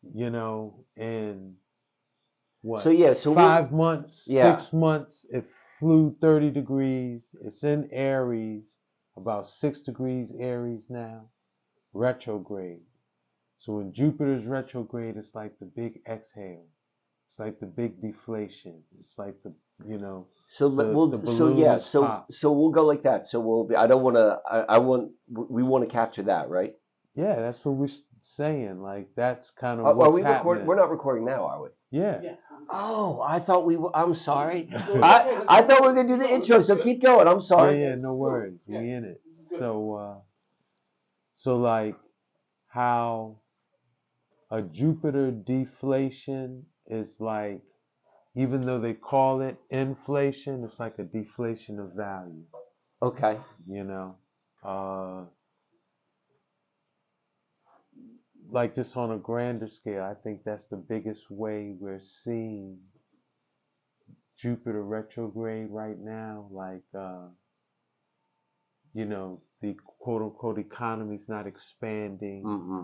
you know, in So what, yeah, so we'll 5 months, yeah. 6 months, it flew 30 degrees. It's in Aries, about 6 degrees Aries now, retrograde. So when Jupiter's retrograde, it's like the big exhale. It's like the big deflation. It's like the, you know, So the so balloon yeah, is popped. so we'll go like that. So we'll be. I don't want to. I want. We want to capture that, right? Yeah, that's what we're saying. Like that's kind of Are what's we recording? happening. We're not recording now, are we? Yeah. Oh, I thought we were. I'm sorry. Yeah, I thought we were gonna do the intro. So keep going. I'm sorry. yeah, no worries. We in it. So like how a Jupiter deflation is like, even though they call it inflation, it's like a deflation of value, Okay. you know? Uh, like just on a grander scale, I think that's the biggest way we're seeing Jupiter retrograde right now. Like, you know, the quote unquote economy's not expanding. Mm-hmm.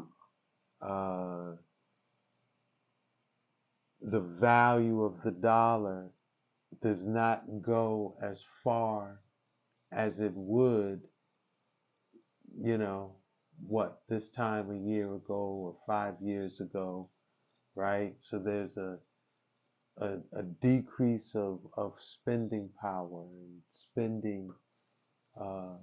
Uh, the value of the dollar does not go as far as it would, you know, what, this time a year ago or 5 years ago, right? So there's a decrease of spending power and spending, uh,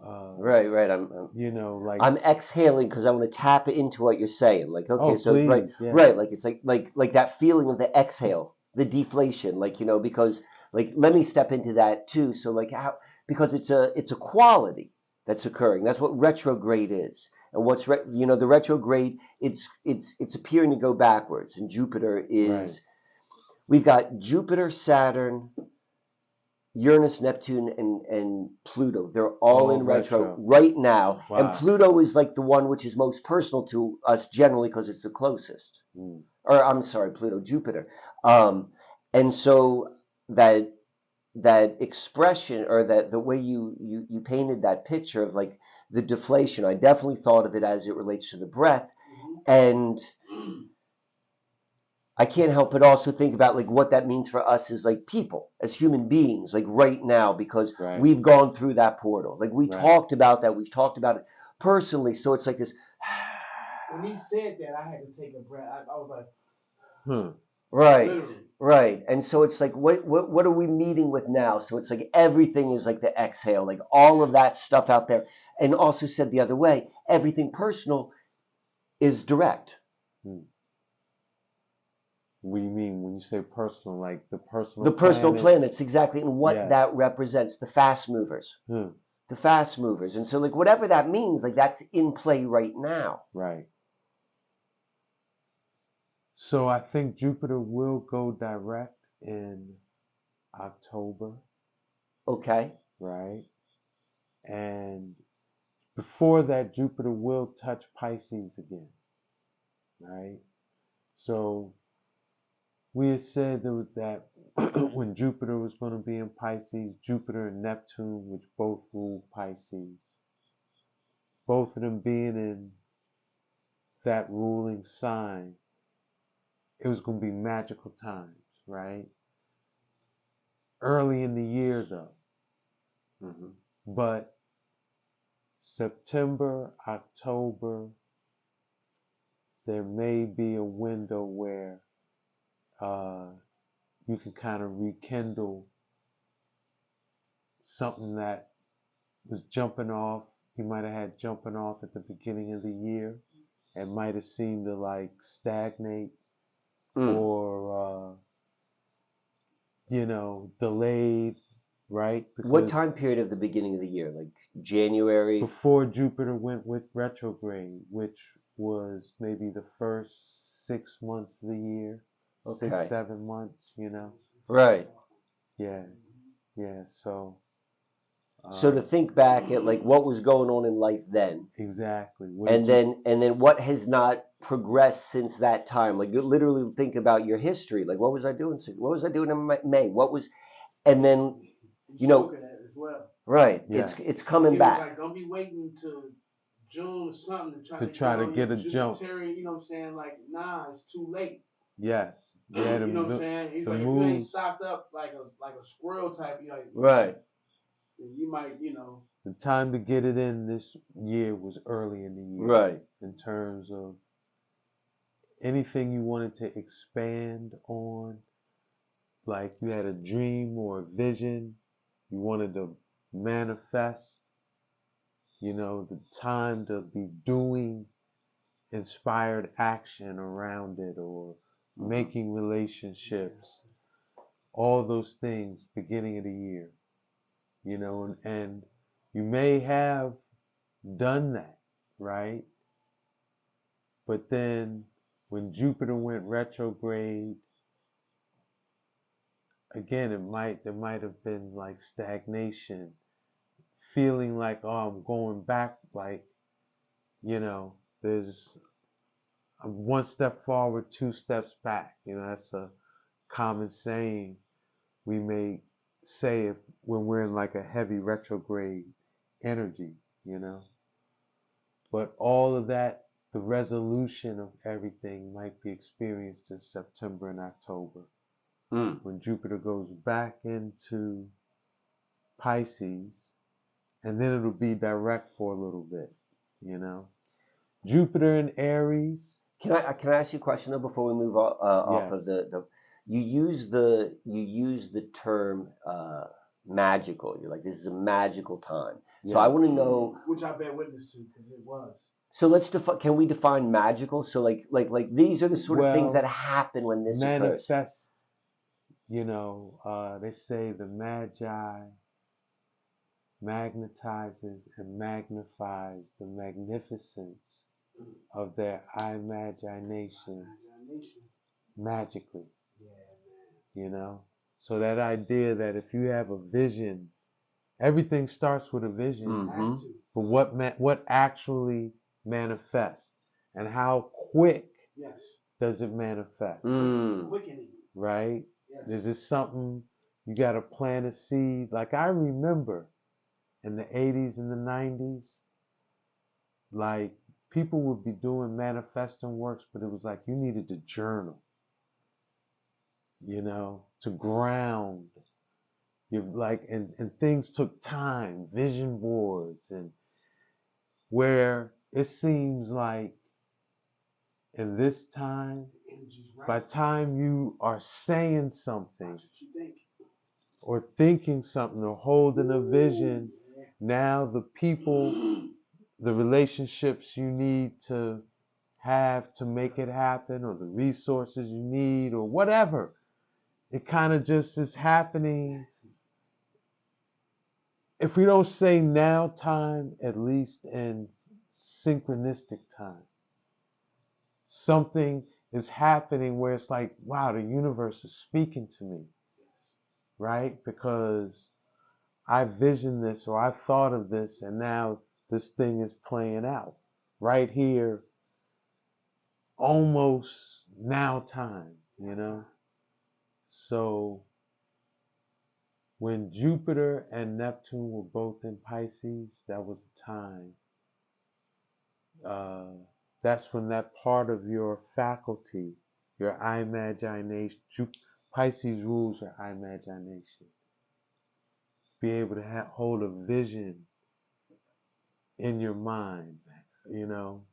Right, uh, right. you know, like, I'm exhaling because I want to tap into what you're saying. Like, okay, oh, so right, please, yeah, right. Like it's like that feeling of the exhale, the deflation. Like because like let me step into that too. So like how because it's a quality that's occurring. That's what retrograde is. And the retrograde. It's appearing to go backwards. And Jupiter right, is we've got Jupiter, Saturn, Uranus, Neptune, and Pluto. They're all all in retro retro. right now. And Wow. Pluto is like the one which is most personal to us generally because it's the closest. Mm, Or I'm sorry, Pluto, Jupiter. Um, and so that that expression or that the way you painted that picture of like the deflation, I definitely thought of it as it relates to the breath. And I can't help but also think about like what that means for us as like people, as human beings, like right now, because right, we've gone through that portal. Like we right. talked about that, we've talked about it personally. So it's like this, Hmm. right, right. And so it's like, what are we meeting with now? So it's like everything is like the exhale, like all of that stuff out there. And also said the other way, everything personal is direct. Hmm. What do you mean when you say personal? Like the personal The personal planets? planets, exactly, and what Yes. that represents, the fast movers. Hmm. The fast movers. And so like whatever that means, like that's in play right now. Right. So I think Jupiter will go direct in October, Okay. right? And before that, Jupiter will touch Pisces again, right? So we had said that when Jupiter was going to be in Pisces, Jupiter and Neptune, which both rule Pisces, both of them being in that ruling sign, it was going to be magical times, right? Early in the year, though. Mm-hmm. But September, October, there may be a window where uh, you can kind of rekindle something that was jumping off. You might have had jumping off at the beginning of the year and might have seemed to like stagnate Mm. or, you know, delayed, right? What Because time period of the beginning of the year? Like January? before Jupiter went with retrograde, which was maybe the first 6 months of the year, six, Okay. 7 months, you know? Right. Yeah, yeah. So, So to uh, think back at like what was going on in life then, exactly. What did and you, then what has not progressed since that time. Like you literally think about your history. Like what was I doing? What was I doing in May? What was and then you know right. yes, It's coming back. June or something to try to get a jump. Jupiterian, you know what I'm saying? Like, nah, it's too late. Yes. Yeah, you know what I'm saying? He's like, if you ain't stocked up like a squirrel type, you like, Right. you might, you know. The time to get it in this year was early in the year. Right. In terms of anything you wanted to expand on, like you had a dream or a vision, you wanted to manifest, you know, the time to be doing inspired action around it or making relationships, all those things beginning of the year, you know, and you may have done that, right? But then when Jupiter went retrograde, again, there might have been like stagnation, feeling like, oh, I'm going back, like, you know, there's one step forward, two steps back. You know, that's a common saying we may say when we're in like a heavy retrograde energy, you know. But all of that, the resolution of everything might be experienced in September and October. When Jupiter goes back into Pisces, and then it'll be direct for a little bit, you know. Jupiter in Aries. Can I ask you a question though before we move off of the you use the term magical. You're like, this is a magical time. So I want to know, which I bear witness to because it was. So let's can we define magical? So like these are the sort of things that happen when this manifest, occurs. You know, they say the Magi magnetizes and magnifies the magnificence of their imagination magically. Yeah, man. You know? So that idea that if you have a vision, everything starts with a vision. But what actually manifests and how quick does it manifest? Quickening. Right? Yes. Is this something you got to plant a seed? Like I remember in the 80s and the 90s, like people would be doing manifesting works, but it was like you needed to journal, you know, to ground. You like, and things took time, vision boards, and where it seems like in this time, by the time you are saying something or thinking something or holding a vision, now the people, the relationships you need to have to make it happen, or the resources you need, or whatever, it kind of just is happening. If we don't say now time, at least in synchronistic time. Something is happening where it's like, wow, the universe is speaking to me, right? Because I visioned this or I thought of this, and now this thing is playing out right here, almost now time, you know? So when Jupiter and Neptune were both in Pisces, that was a time. That's when that part of your faculty, your imagination, Pisces rules your imagination. Be able to hold a vision in your mind, you know,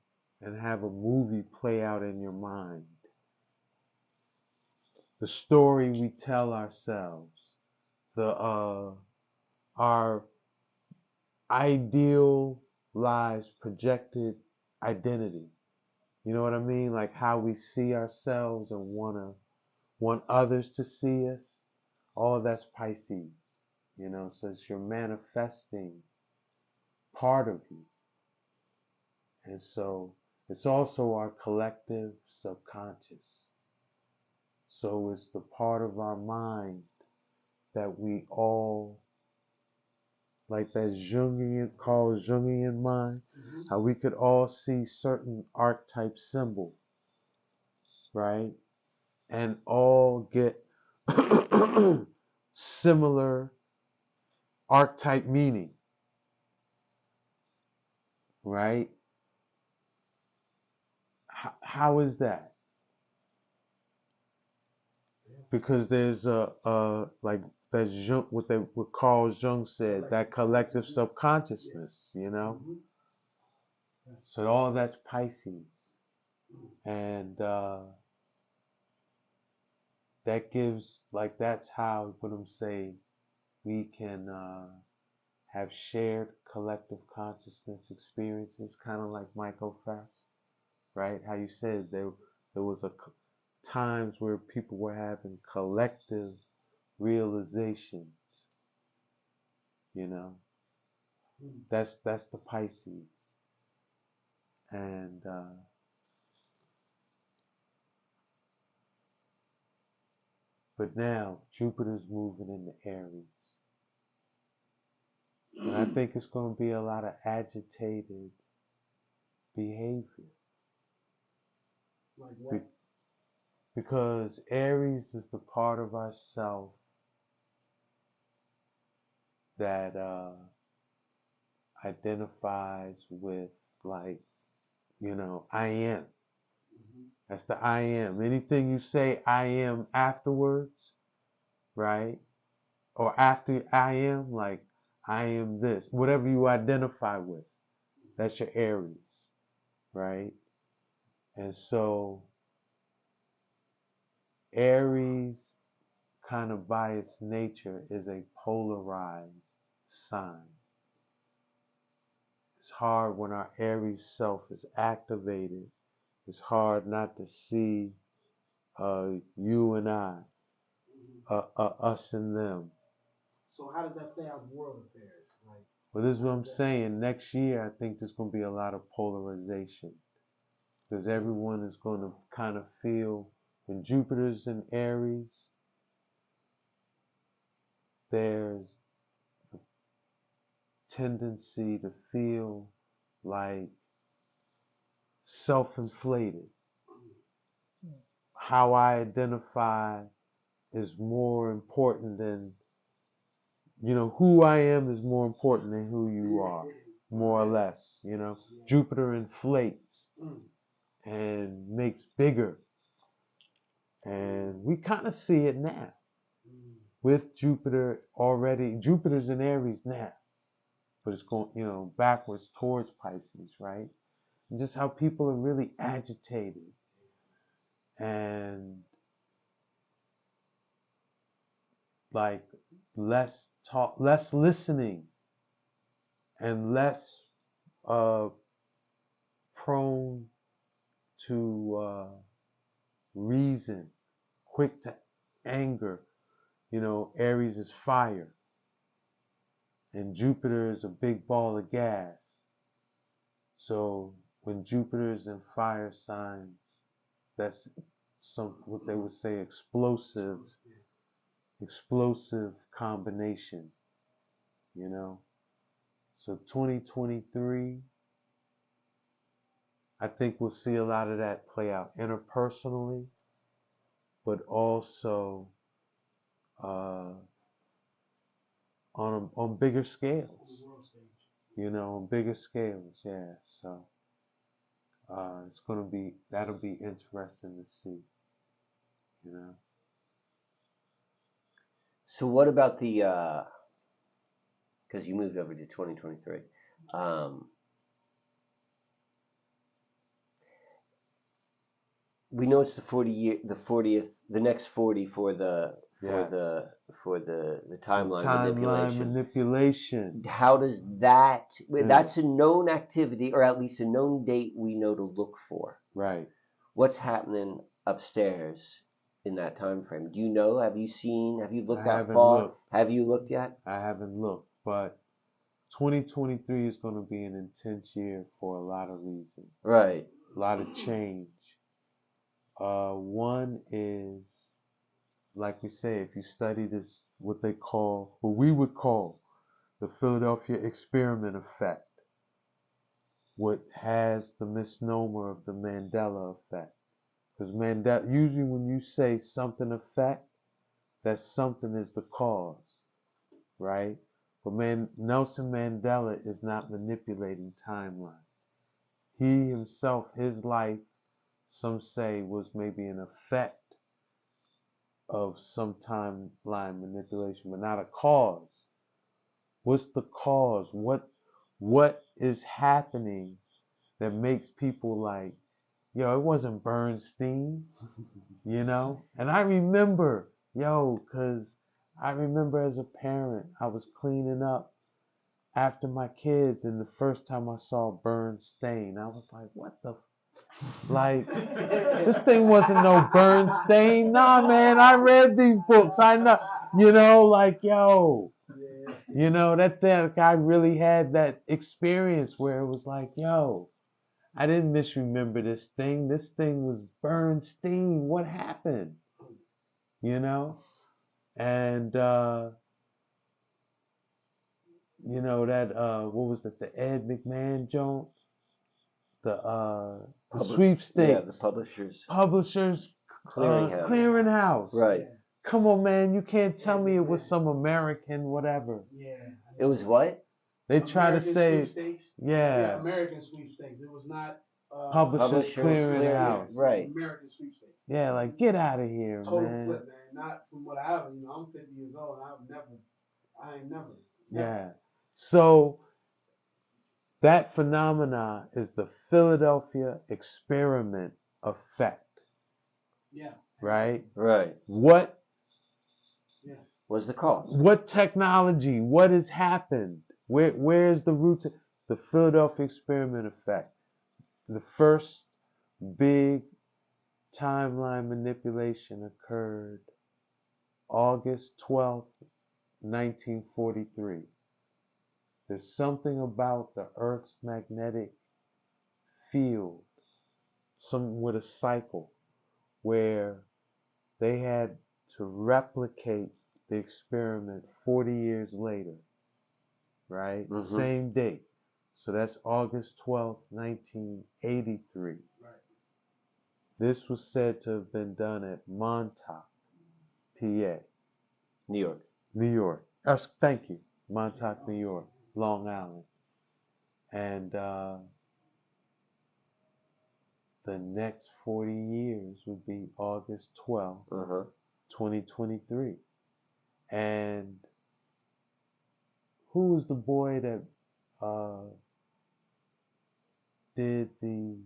and have a movie play out in your mind. The story we tell ourselves, our ideal lives, projected identity. You know what I mean? Like how we see ourselves and want others to see us. All that's Pisces, you know, so it's your manifesting part of you. And so it's also our collective subconscious. So it's the part of our mind that we all, like that Jungian mind, how we could all see certain archetype symbols, right? And all get similar archetype meaning, right? How is that? Because there's like that Jung, what Carl Jung said, that collective subconsciousness, you know. So all that's Pisces, and that gives, like, that's how, what I'm saying, we can have shared collective consciousness experiences, kind of like Michael Fest, right? How you said there was times where people were having collective realizations, you know. That's the Pisces, and but now Jupiter's moving into Aries, and I think it's going to be a lot of agitated behavior. Like what? Because Aries is the part of ourself that identifies with, like, you know, I am. That's the I am. Anything you say I am afterwards, right? Or after I am, like, I am this. Whatever you identify with, that's your Aries, right? And so Aries, kind of by its nature, is a polarized sign. It's hard when our Aries self is activated. It's hard not to see you and I, us and them. So how does that play out in world affairs? Like, Well, this is what I'm saying. Next year, I think there's going to be a lot of polarization, because everyone is going to kind of feel, when Jupiter's in Aries, there's the tendency to feel like self-inflated. How I identify is more important than, you know, who I am is more important than who you are, more or less, you know. Jupiter inflates and makes bigger. And we kind of see it now with Jupiter already. Jupiter's in Aries now, but it's going, you know, backwards towards Pisces, right? And just how people are really agitated and like less talk, less listening, and less prone to reason, quick to anger. You know, Aries is fire, and Jupiter is a big ball of gas. So when Jupiter is in fire signs, that's what they would say explosive combination, you know. So 2023, I think we'll see a lot of that play out interpersonally, but also on bigger scales, you know, on bigger scales, yeah. So that'll be interesting to see, you know. So what about the, because you moved over to 2023, we know it's the 40th, the next 40 for the timeline manipulation. How does that? That's a known activity, or at least a known date we know to look for. Right. What's happening upstairs in that time frame? Do you know? Have you seen? Have you looked that far? Have you looked yet? I haven't looked, but 2023 is going to be an intense year for a lot of reasons. Right. A lot of change. One is, like we say, if you study this, what we would call the Philadelphia experiment effect, what has the misnomer of the Mandela effect. Because usually when you say something effect, that something is the cause, right? But Nelson Mandela is not manipulating timelines. He himself, his life some say was maybe an effect of some timeline manipulation, but not a cause. What's the cause? What is happening that makes people like, yo, it wasn't Bernstein, you know? And I remember, because I remember as a parent, I was cleaning up after my kids, and the first time I saw Bernstein, I was like, what the? Like, this thing wasn't no Bernstein. Nah, man, I read these books. I know, like, yo. That guy really had that experience where it was like, yo, I didn't misremember this thing. This thing was Bernstein. What happened? And that what was it? The Ed McMahon joint, the sweepstakes. Yeah, the publishers clearinghouse. Right. Come on, man, you can't tell me it was some American whatever. Yeah. It was what? They try to say, yeah, American sweepstakes. It was not Publishers Clearinghouse. Right. American sweepstakes. Yeah, like, get out of here, Total man. flip, man. Not from what I have. I'm 50 years old. I ain't never. Yeah. So that phenomena is the Philadelphia experiment effect. Yeah. Right? Right. What was the cause? What technology? What has happened? Where's the root? The Philadelphia experiment effect. The first big timeline manipulation occurred August 12th, 1943. There's something about the Earth's magnetic field, some with a cycle, where they had to replicate the experiment 40 years later, right? Mm-hmm. Same date. So that's August 12th, 1983. Right. This was said to have been done at Montauk, PA. New York. Thank you. Montauk, New York. Long Island. And the next 40 years would be August 12th, 2023. And who was the boy that did the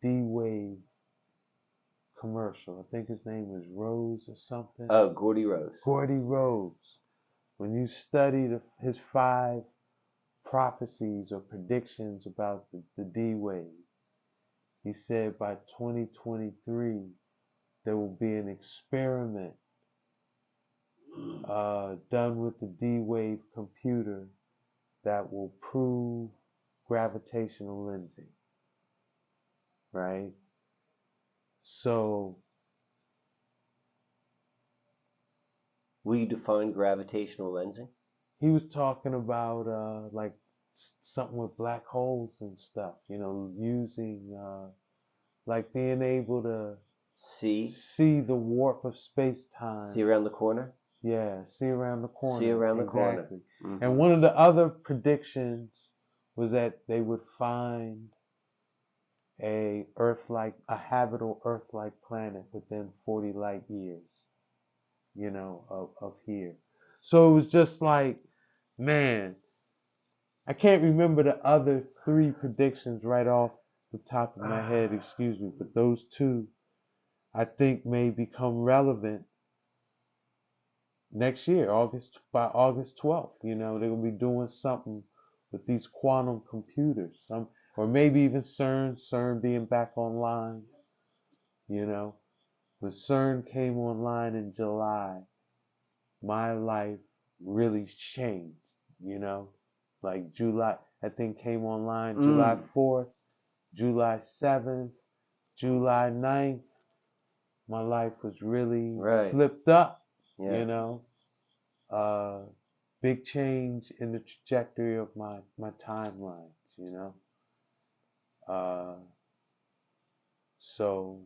D-Wave commercial? I think his name was Rose or something. Oh, Gordy Rose. Gordy Rose. When you study his 5 prophecies or predictions about the D-Wave, he said by 2023 there will be an experiment done with the D-Wave computer that will prove gravitational lensing, right? So, will you define gravitational lensing? He was talking about like something with black holes and stuff, using like being able to see the warp of space-time. See around the corner? Yeah, see around the corner. See around the corner. Exactly. Mm-hmm. And one of the other predictions was that they would find a habitable Earth-like planet within 40 light years, of here. So it was just like, man, I can't remember the other 3 predictions right off the top of my head, excuse me, but those 2 I think may become relevant next year, by August 12th. They're going to be doing something with these quantum computers, or maybe even CERN being back online. When CERN came online in July, my life really changed. Like July, that thing came online July 4th, July 7th, July 9th. My life was really flipped up. Big change in the trajectory of my timelines, so,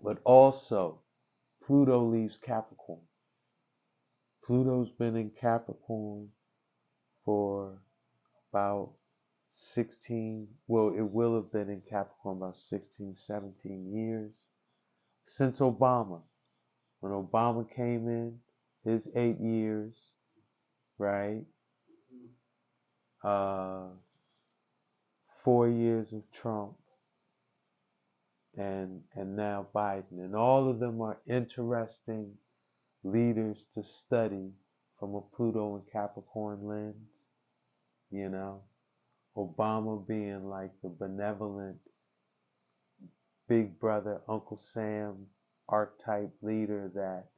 but also Pluto leaves Capricorn. Pluto's been in Capricorn for about 16, well, it will have been in Capricorn about 16, 17 years since Obama. When Obama came in, his 8 years, right? 4 years of Trump, and now Biden. And all of them are interesting leaders to study from a Pluto and Capricorn lens, you know. Obama being like the benevolent big brother, Uncle Sam archetype leader that,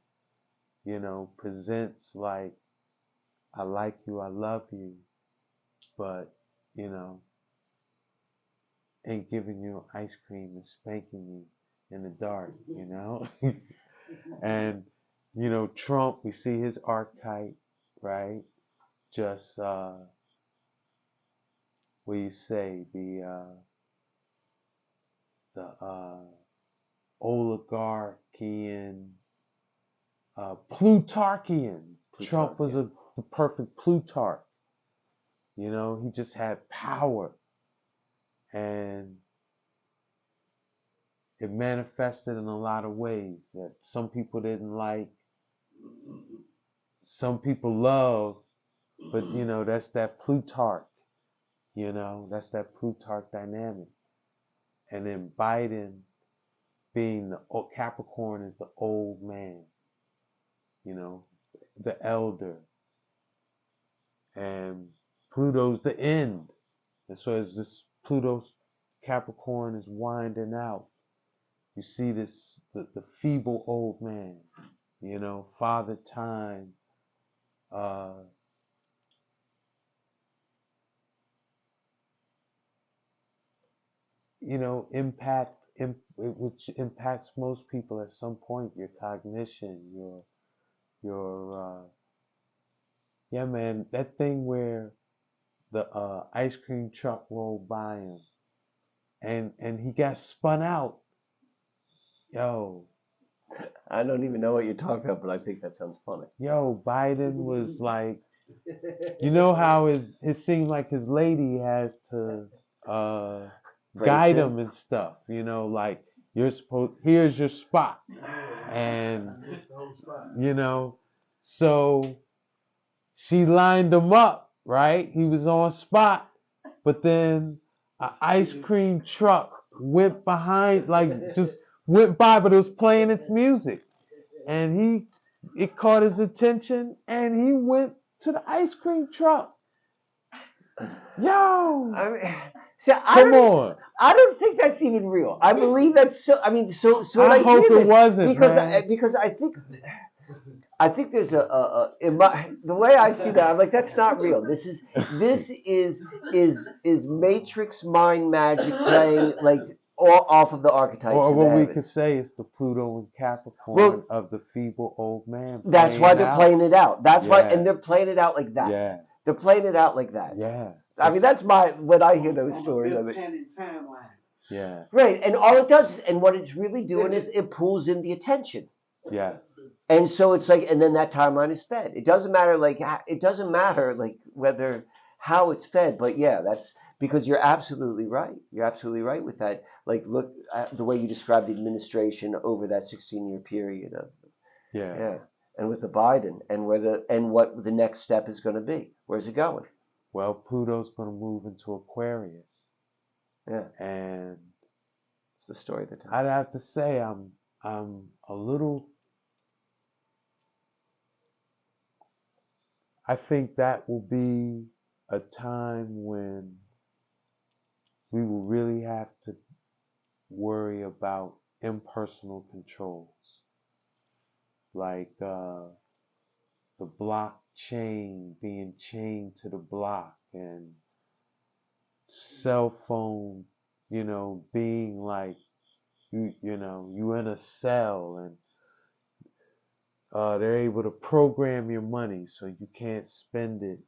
you know, presents like, I like you, I love you, but, you know, ain't giving you ice cream and spanking you in the dark, you know? And, you know, Trump, we see his archetype, right? Just, what do you say, the oligarchian, Plutarchian. Trump was the perfect Plutarch. You know, he just had power. And it manifested in a lot of ways that some people didn't like, some people love, but, you know, that's that Plutarch. You know, that's that Plutarch dynamic. And then Biden being the Capricorn is the old man, you know, the elder. And Pluto's the end. And so as this Pluto's Capricorn is winding out, you see this, the feeble old man, you know, Father Time, you know, which impacts most people at some point, your cognition, yeah, man, that thing where the ice cream truck rolled by him and he got spun out. Yo, I don't even know what you're talking about, but I think that sounds funny. yo, Biden was like, you know how it seemed like his lady has to guide him and stuff, you know, like here's your spot. And, you know, so she lined him up, right? He was on spot, but then an ice cream truck went behind, like just went by, but it was playing its music. And it caught his attention and he went to the ice cream truck. Yo! I mean, see, Come on. I don't think that's even real. I believe that's so. I mean, so when I I hope hear it this, wasn't, because man. because I think there's the way I see that, I'm like, that's not real. This is Matrix mind magic playing like off of the archetypes. Or of what the we heavens. could say is the Pluto and Capricorn Well, of the feeble old man. That's why they're out. playing it out. That's why, Yeah. and they're playing it out like that. Yeah. They're playing it out like that. Yeah. I mean, that's when I hear those stories of it. Timeline. Yeah. Right, and all it does, and what it's really doing is it pulls in the attention. Yeah. And so it's like, and then that timeline is fed. It doesn't matter like whether how it's fed, but yeah, that's because you're absolutely right. You're absolutely right with that. Like, look at the way you described the administration over that 16-year period of Yeah. and with the Biden and what the next step is going to be. Where's it going? Well, Pluto's going to move into Aquarius. Yeah, and it's the story of the time. I'd have to say I'm a little. I think that will be a time when we will really have to worry about impersonal controls, like the blockchain being chained to the block and cell phone, you know, being like you know, you in a cell and they're able to program your money so you can't spend it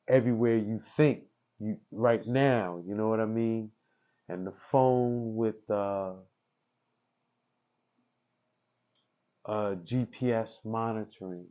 everywhere you think you right now. You know what I mean? And the phone with GPS monitoring,